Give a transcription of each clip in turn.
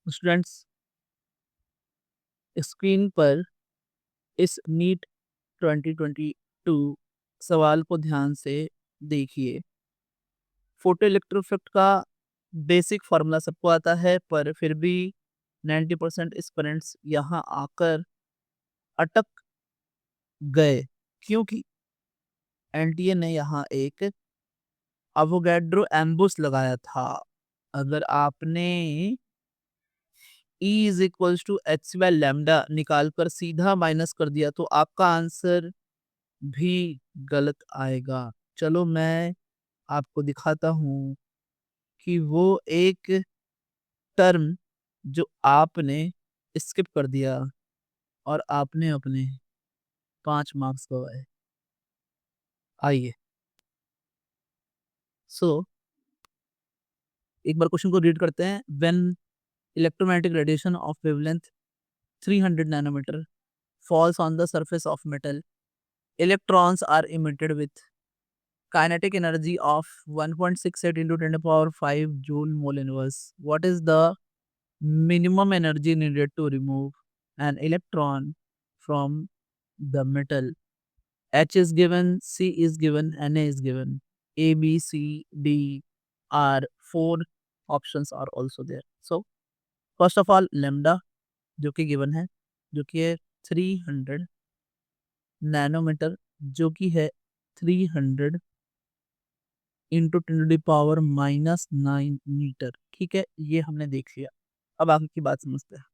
Students, screen पर इस NEET 2022 सवाल को ध्यान से देखिए। फोटो इलेक्ट्रोइफेक्ट का बेसिक फार्मूला सबको आता है, पर फिर भी 90% स्टूडेंट्स यहाँ आकर अटक गए क्योंकि एनटीए ने यहाँ एक अवोगाड्रो एम्बुस लगाया था। अगर आपने E is equals to H C by lambda निकाल कर सीधा माइनस कर दिया तो आपका आंसर भी गलत आएगा। चलो मैं आपको दिखाता हूँ कि वो एक टर्म जो आपने स्किप कर दिया और आपने अपने 5 मार्क्स गवाए। आइए, सो एक बार क्वेश्चन को रीड करते हैं। When electromagnetic radiation of wavelength 300 nanometre falls on the surface of metal, electrons are emitted with kinetic energy of 1.68 into 10 to the power 5 joule mole inverse. What is the minimum energy needed to remove an electron from the metal? H is given, C is given, Na is given. A, B, C, D are 4 options are also there. So, first of all, lambda जो कि given है, जो कि है 300 nanometre, जो कि है 300 into 10 to the power -9 metre. ठीक है, ये हमने देख लिया। अब आगे की बात समझते हैं।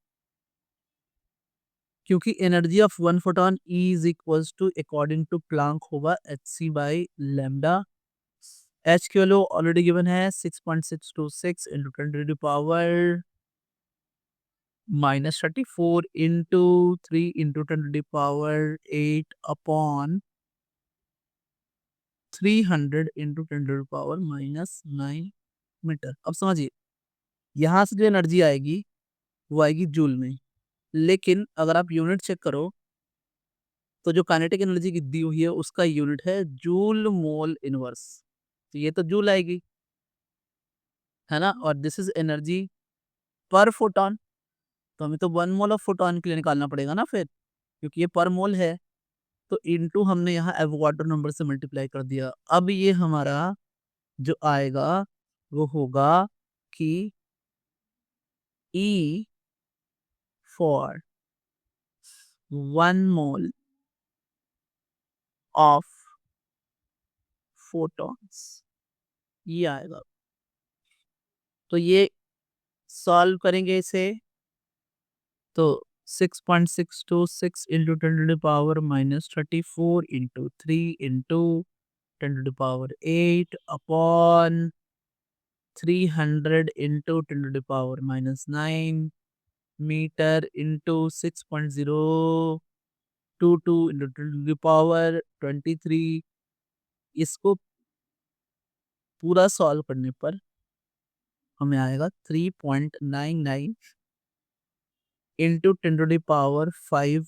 क्योंकि energy of one photon E is equals to according to Planck होगा H C by lambda. H की वैल्यू ऑलरेडी गिवन है 6.626 into 10 to the power -34 into 3 into 10 to the power 8 upon 300 into 10 to the power -9 metre. अब समझिए, यहाँ से जो energy आएगी वो आएगी जूल में, लेकिन अगर आप यूनिट चेक करो तो जो काइनेटिक एनर्जी की दी हुई है उसका यूनिट है जूल मोल इनवर्स। तो ये तो जूल आएगी, है ना, और दिस इज एनर्जी पर फोटोन। तो हमें तो 1 मोल ऑफ फोटोन के लिए निकालना पड़ेगा ना फिर, क्योंकि ये पर मोल है। तो इनटू हमने यहाँ एवोगाड्रो नंबर से मल्टीप्लाई कर दिया। अब ये हमारा जो आएगा वो होगा कि E for 1 mole of photons, ये आएगा। तो ये सॉल्व करेंगे इसे तो 6.626 into 10 to the power -34 into 3 into 10 to the power 8 upon 300 into 10 to the power -9 metre into 6.022 into 10 to the power 23। इसको पूरा सॉल्व करने पर हमें आएगा 3.99 into 10 to the power 5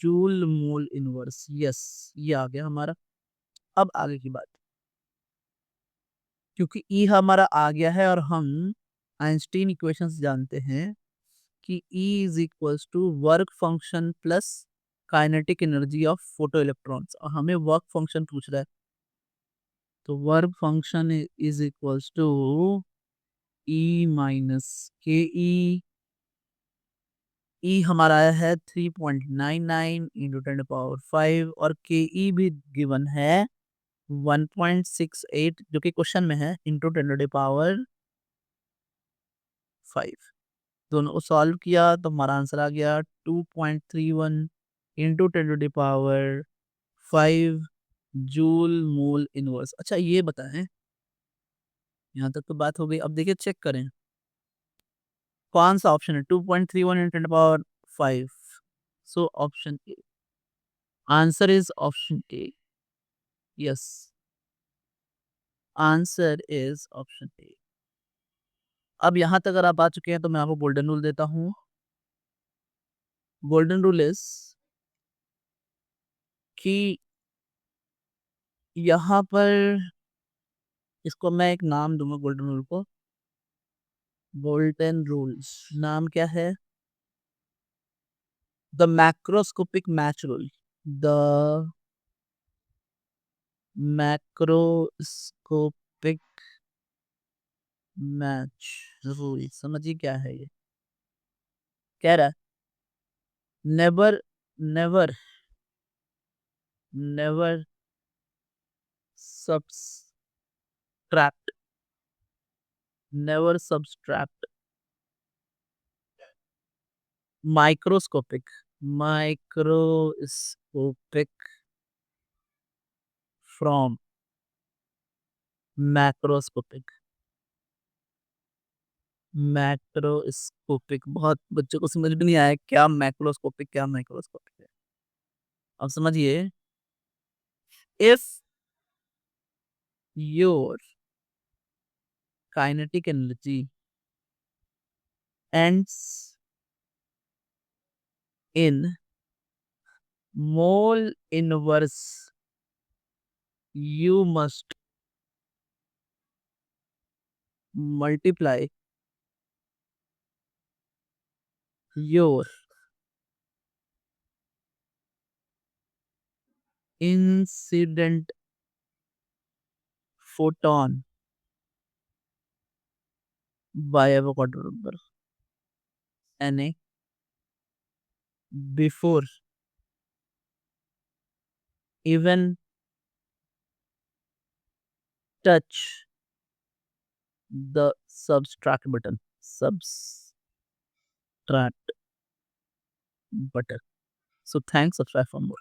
joule mole inverse. Yes, ये आ गया हमारा। अब आगे की बात, क्योंकि ई हमारा आ गया है और हम आइंस्टीन इक्वेशंस जानते हैं कि E is equals to work function plus kinetic energy of photo electrons, और हमें वर्क फंक्शन पूछ रहा है। तो work function is equals to E minus K E हमारा आया है 3.99 इंटू 10 to the power 5 और के ई भी गिवन है 1.68 जो कि क्वेश्चन में है इंटू 10 to the power 5। दोनों को सॉल्व किया तो हमारा आंसर आ गया 2.31 into 10 to the power 5 joule mole inverse. अच्छा ये बताएं, यहाँ तक तो बात हो गई। अब देखिए, चेक करें कौन सा ऑप्शन है 2.31 into 10 to the power 5। So option A, answer is option A. Yes, answer is option A. अब यहाँ तक अगर आप आ चुके हैं तो मैं आपको गोल्डन रूल देता हूँ। गोल्डन रूल इज कि यहाँ पर इसको मैं एक नाम दूंगा गोल्डन रूल को। गोल्डन रूल्स नाम क्या है? The macroscopic match rule. The macroscopic match rule समझिए क्या है ये? कह रहा है never never never subtract never subtract microscopic from macroscopic। Macroscopic बहुत बच्चों को समझ में नहीं आया क्या मैक्रोस्कोपिक क्या माइक्रोस्कोपिक है। अब समझिए if your kinetic energy ends in mole inverse you must multiply your incident photon by Avogadro number Na before even touch the subtract button. Subtract button. So thanks, subscribe for more.